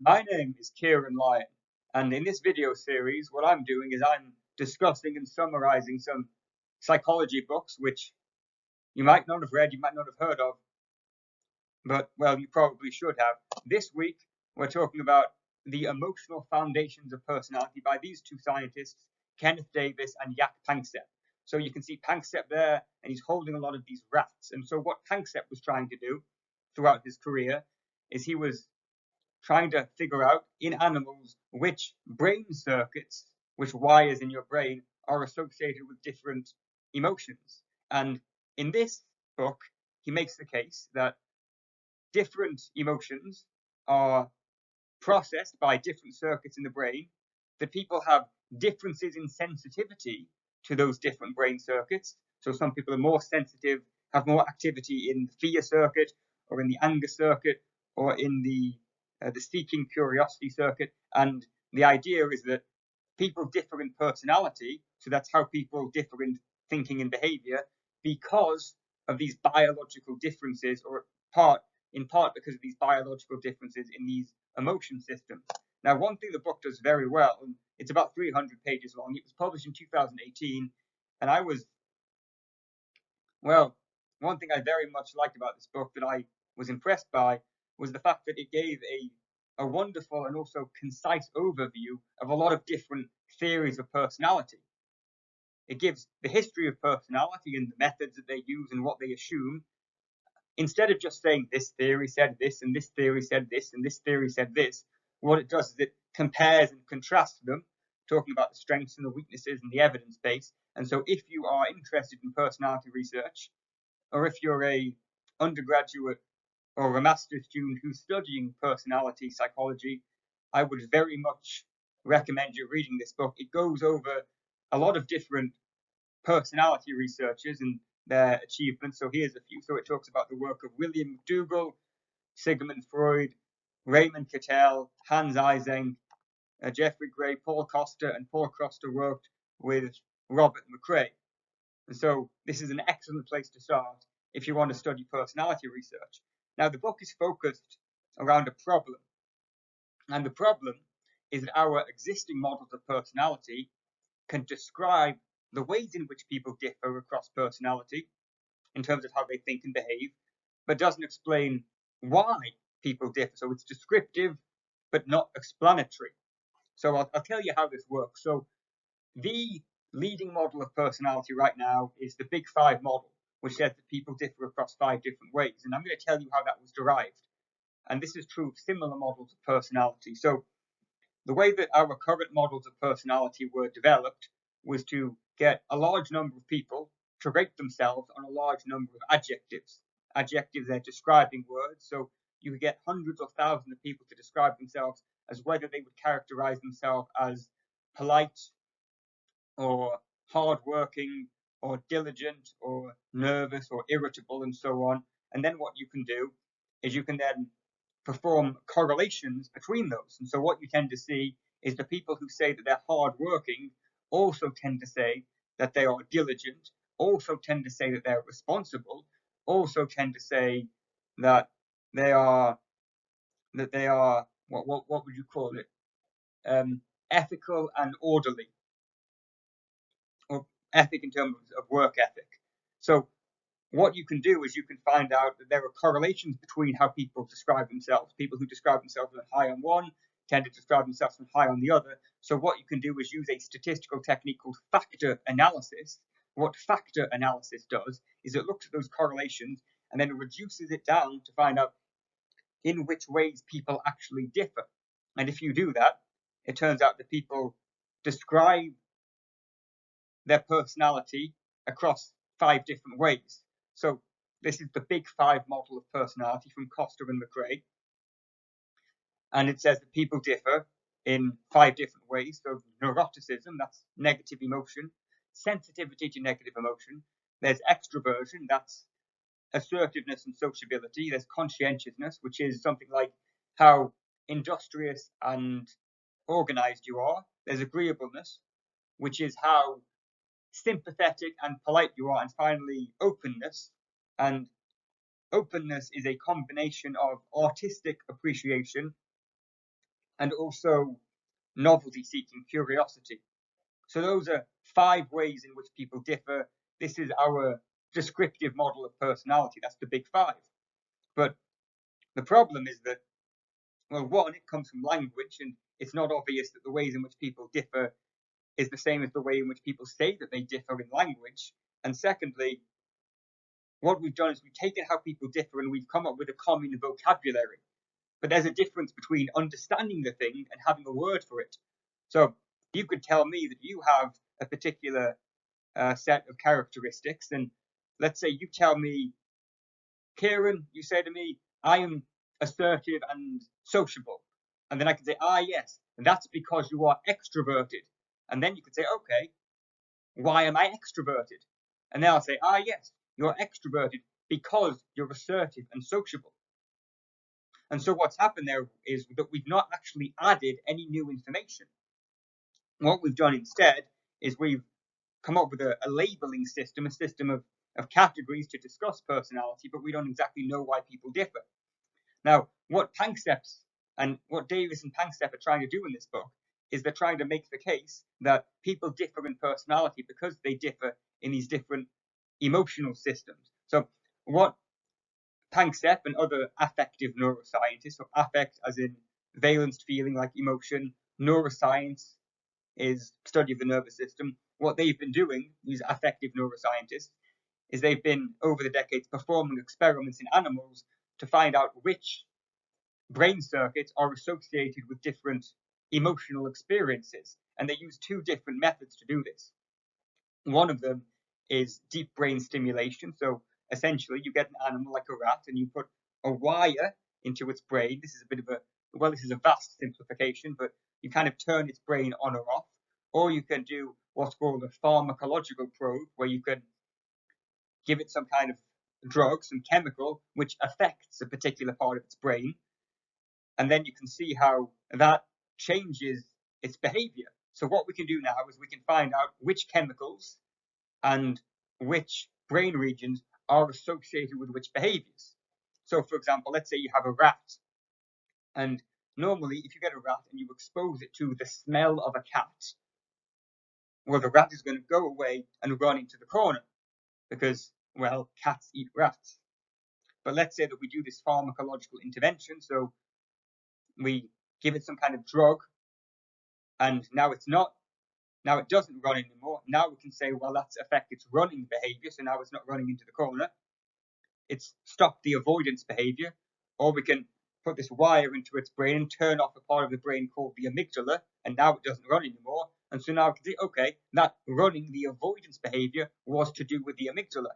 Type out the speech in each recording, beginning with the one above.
My name is Kieran Lyon, and in this video series, what I'm doing is I'm discussing and summarizing some psychology books which you might not have read, you might not have heard of, but, well, you probably should have. This week, we're talking about The Emotional Foundations of Personality by these two scientists, Kenneth Davis and Jaak Panksepp. So you can see Panksepp there, and he's holding a lot of these rats. And so what Panksepp was trying to do throughout his career is he was trying to figure out in animals which brain circuits, which wires in your brain, are associated with different emotions. And in this book, he makes the case that different emotions are processed by different circuits in the brain, that people have differences in sensitivity to those different brain circuits. So some people are more sensitive, have more activity in the fear circuit, or in the anger circuit, or in the seeking curiosity circuit. And the idea is that people differ in personality, so that's how people differ in thinking and behavior, because of these biological differences, or in part because of these biological differences in these emotion systems. Now, one thing the book does very well, and it's about 300 pages long, it was published in 2018, and one thing I very much liked about this book that I was impressed by was the fact that it gave a wonderful and also concise overview of a lot of different theories of personality. It gives the history of personality and the methods that they use and what they assume, instead of just saying this theory said this, and this theory said this, and this theory said this. What it does is it compares and contrasts them, talking about the strengths and the weaknesses and the evidence base. And so if you are interested in personality research, or if you're a undergraduate or a master's student who's studying personality psychology, I would very much recommend you reading this book. It goes over a lot of different personality researchers and their achievements. So here's a few. So it talks about the work of William McDougall, Sigmund Freud, Raymond Cattell, Hans Eysenck, Jeffrey Gray, Paul Costa, and Paul Costa worked with Robert McCrae. And so this is an excellent place to start if you want to study personality research. Now, the book is focused around a problem. And the problem is that our existing models of personality can describe the ways in which people differ across personality in terms of how they think and behave, but doesn't explain why people differ. So it's descriptive, but not explanatory. So I'll tell you how this works. So the leading model of personality right now is the Big Five model, which says that people differ across 5 different ways. And I'm going to tell you how that was derived. And this is true of similar models of personality. So the way that our current models of personality were developed was to get a large number of people to rate themselves on a large number of adjectives. Adjectives are describing words, so you could get hundreds or thousands of people to describe themselves as whether they would characterize themselves as polite or hardworking or diligent or nervous or irritable and so on. And then what you can do is you can then perform correlations between those. And so what you tend to see is the people who say that they're hardworking also tend to say that they are diligent, also tend to say that they're responsible, also tend to say that they are what would you call it? Ethical and orderly, or ethic in terms of work ethic. So what you can do is you can find out that there are correlations between how people describe themselves. People who describe themselves as high on one tend to describe themselves as high on the other. So what you can do is use a statistical technique called factor analysis. What factor analysis does is it looks at those correlations and then it reduces it down to find out in which ways people actually differ. And if you do that, it turns out that people describe their personality across 5 different ways. So this is the Big Five model of personality from Costa and McCrae. And it says that people differ in 5 different ways. So neuroticism, that's negative emotion. Sensitivity to negative emotion. There's extroversion, that's assertiveness and sociability. There's conscientiousness, which is something like how industrious and organized you are. There's agreeableness, which is how sympathetic and polite you are. And finally, openness. And openness is a combination of artistic appreciation and also novelty-seeking curiosity. So those are 5 ways in which people differ. This is our descriptive model of personality. That's the big 5. But the problem is that, well, one, it comes from language, and it's not obvious that the ways in which people differ is the same as the way in which people say that they differ in language. And secondly, what we've done is we've taken how people differ and we've come up with a common vocabulary. But there's a difference between understanding the thing and having a word for it. So you could tell me that you have a particular set of characteristics, and let's say you tell me, Kieran, you say to me, I am assertive and sociable. And then I can say, yes, and that's because you are extroverted. And then you could say, okay, why am I extroverted? And then I'll say, yes, you're extroverted because you're assertive and sociable. And so what's happened there is that we've not actually added any new information. What we've done instead is we've come up with a labeling system, a system of categories to discuss personality, but we don't exactly know why people differ. Now, what Panksepp and what Davis and Panksepp are trying to do in this book is they're trying to make the case that people differ in personality because they differ in these different emotional systems. So what Panksepp and other affective neuroscientists, so affect as in valenced feeling like emotion, neuroscience is study of the nervous system. What they've been doing, these affective neuroscientists, is they've been over the decades performing experiments in animals to find out which brain circuits are associated with different emotional experiences. And they use 2 different methods to do this. One of them is deep brain stimulation. So essentially, you get an animal like a rat and you put a wire into its brain. This is a bit of this is a vast simplification, but you kind of turn its brain on or off. Or you can do what's called a pharmacological probe, where you can give it some kind of drug, some chemical, which affects a particular part of its brain. And then you can see how that changes its behavior. So what we can do now is we can find out which chemicals and which brain regions are associated with which behaviors. So for example, let's say you have a rat, and normally if you get a rat and you expose it to the smell of a cat, well, the rat is going to go away and run into the corner because, well, cats eat rats. But let's say that we do this pharmacological intervention, so we give it some kind of drug, and now it doesn't run anymore. Now we can say, well, that's affected its running behavior, so now it's not running into the corner. It's stopped the avoidance behavior. Or we can put this wire into its brain and turn off a part of the brain called the amygdala, and now it doesn't run anymore. And so now we can say, okay, that running the avoidance behavior was to do with the amygdala.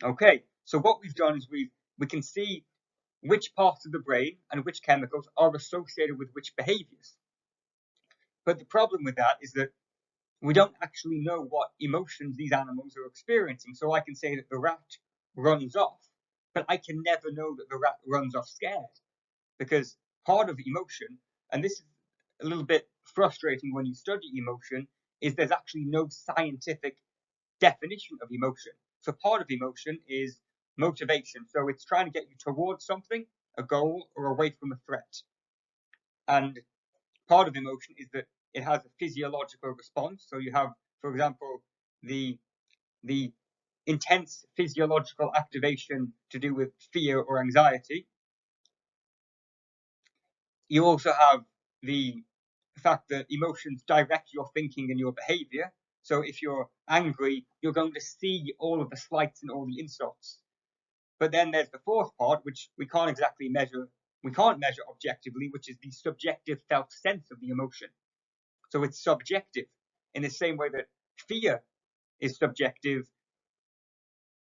Okay, so what we've done is we can see which parts of the brain and which chemicals are associated with which behaviors. But the problem with that is that we don't actually know what emotions these animals are experiencing. So I can say that the rat runs off, but I can never know that the rat runs off scared, because part of emotion, and this is a little bit frustrating when you study emotion, is there's actually no scientific definition of emotion. So part of emotion is motivation. So it's trying to get you towards something, a goal, or away from a threat. And part of emotion is that it has a physiological response. So you have, for example, the intense physiological activation to do with fear or anxiety. You also have the fact that emotions direct your thinking and your behavior. So if you're angry, you're going to see all of the slights and all the insults. But then there's the 4th part, which we can't exactly measure. We can't measure objectively, which is the subjective felt sense of the emotion. So it's subjective in the same way that fear is subjective.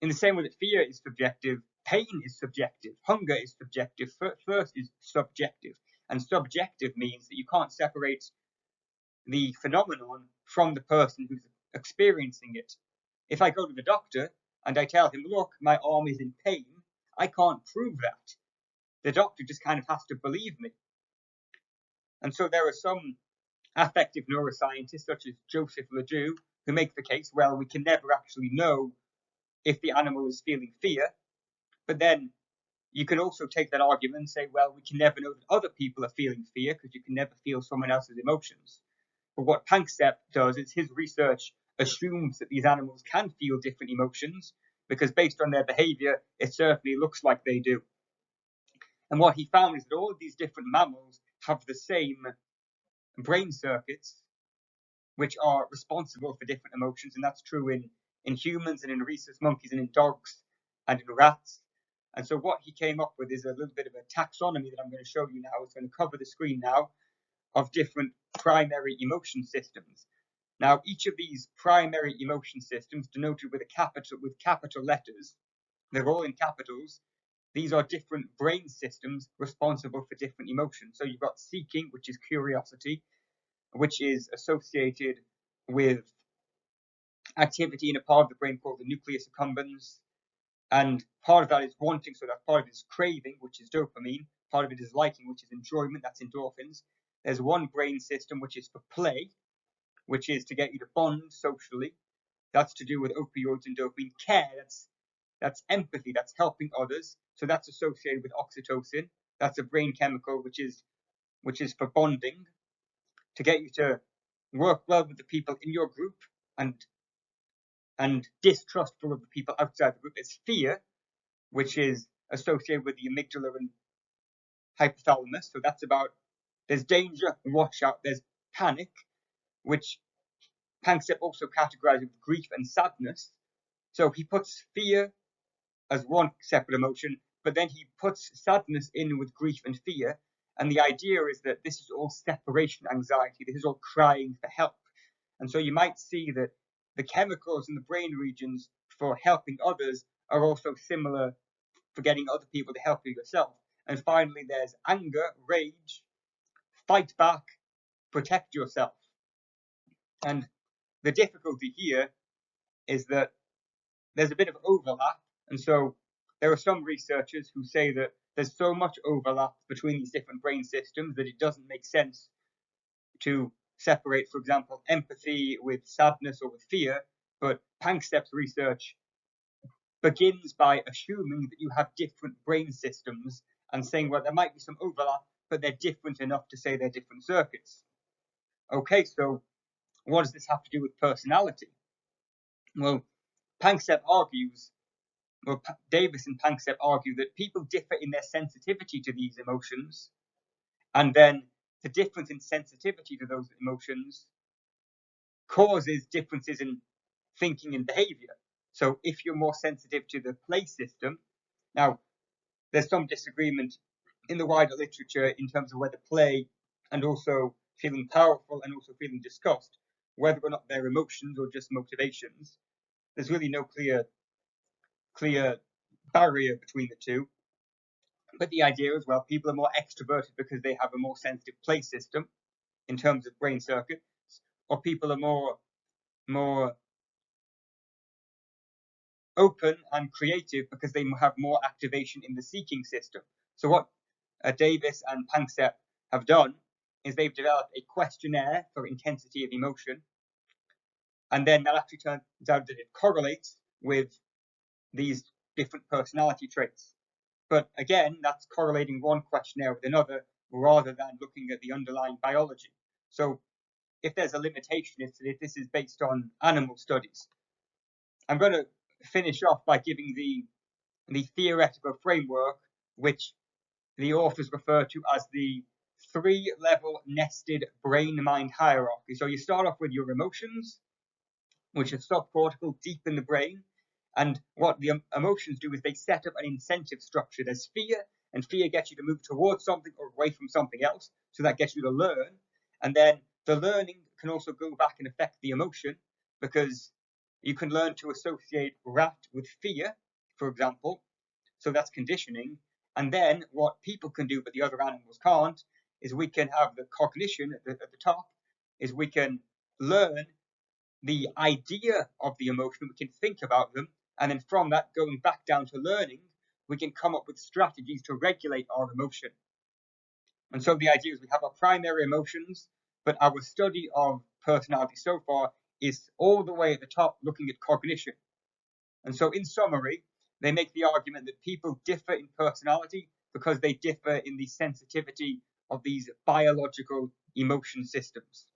In the same way that fear is subjective, pain is subjective, hunger is subjective, thirst is subjective. And subjective means that you can't separate the phenomenon from the person who's experiencing it. If I go to the doctor and I tell him, look, my arm is in pain, I can't prove that. The doctor just kind of has to believe me. And so there are some affective neuroscientists, such as Joseph Ledoux, who make the case, well, we can never actually know if the animal is feeling fear. But then you can also take that argument and say, well, we can never know that other people are feeling fear because you can never feel someone else's emotions. But what Panksepp does is his research assumes that these animals can feel different emotions because based on their behavior, it certainly looks like they do. And what he found is that all of these different mammals have the same brain circuits which are responsible for different emotions, and that's true in humans and in rhesus monkeys and in dogs and in rats. And so what he came up with is a little bit of a taxonomy that I'm going to show you now. It's going to cover the screen now of different primary emotion systems. Now, each of these primary emotion systems, denoted with capital letters, they're all in capitals. These are different brain systems responsible for different emotions. So you've got seeking, which is curiosity, which is associated with activity in a part of the brain called the nucleus accumbens. And part of that is wanting, so that part of it is craving, which is dopamine. Part of it is liking, which is enjoyment, that's endorphins. There's one brain system which is for play, which is to get you to bond socially. That's to do with opioids and dopamine. Care, that's empathy, that's helping others. So that's associated with oxytocin. That's a brain chemical which is for bonding, to get you to work well with the people in your group and distrustful of the people outside the group. There's fear, which is associated with the amygdala and hypothalamus. So that's about there's danger, watch out. There's panic, which Panksepp also categorizes with grief and sadness. So he puts fear as one separate emotion, but then he puts sadness in with grief and fear. And the idea is that this is all separation anxiety. This is all crying for help. And so you might see that the chemicals in the brain regions for helping others are also similar for getting other people to help you yourself. And finally, there's anger, rage, fight back, protect yourself. And the difficulty here is that there's a bit of overlap. And so there are some researchers who say that there's so much overlap between these different brain systems that it doesn't make sense to separate, for example, empathy with sadness or with fear. But Panksepp's research begins by assuming that you have different brain systems and saying, well, there might be some overlap, but they're different enough to say they're different circuits. Okay, so what does this have to do with personality? Well, Davis and Panksepp argue that people differ in their sensitivity to these emotions, and then the difference in sensitivity to those emotions causes differences in thinking and behavior. So if you're more sensitive to the play system, now there's some disagreement in the wider literature in terms of whether play and also feeling powerful and also feeling disgust, whether or not they're emotions or just motivations. There's really no clear barrier between the two. But the idea is, well, people are more extroverted because they have a more sensitive play system in terms of brain circuits, or people are more open and creative because they have more activation in the seeking system. So what Davis and Panksepp have done is they've developed a questionnaire for intensity of emotion, and then that actually turns out that it correlates with these different personality traits. But again, that's correlating one questionnaire with another rather than looking at the underlying biology. So if there's a limitation, it's that this is based on animal studies. I'm going to finish off by giving the theoretical framework, which the authors refer to as the three-level nested brain-mind hierarchy. So you start off with your emotions, which are subcortical, deep in the brain. And what the emotions do is they set up an incentive structure. There's fear, and fear gets you to move towards something or away from something else. So that gets you to learn. And then the learning can also go back and affect the emotion, because you can learn to associate rat with fear, for example. So that's conditioning. And then what people can do, but the other animals can't, is we can have the cognition at the top, is we can learn the idea of the emotion, we can think about them, and then from that, going back down to learning, we can come up with strategies to regulate our emotion. And so the idea is we have our primary emotions, but our study of personality so far is all the way at the top looking at cognition. And so in summary, They make the argument that people differ in personality because they differ in the sensitivity of these biological emotion systems.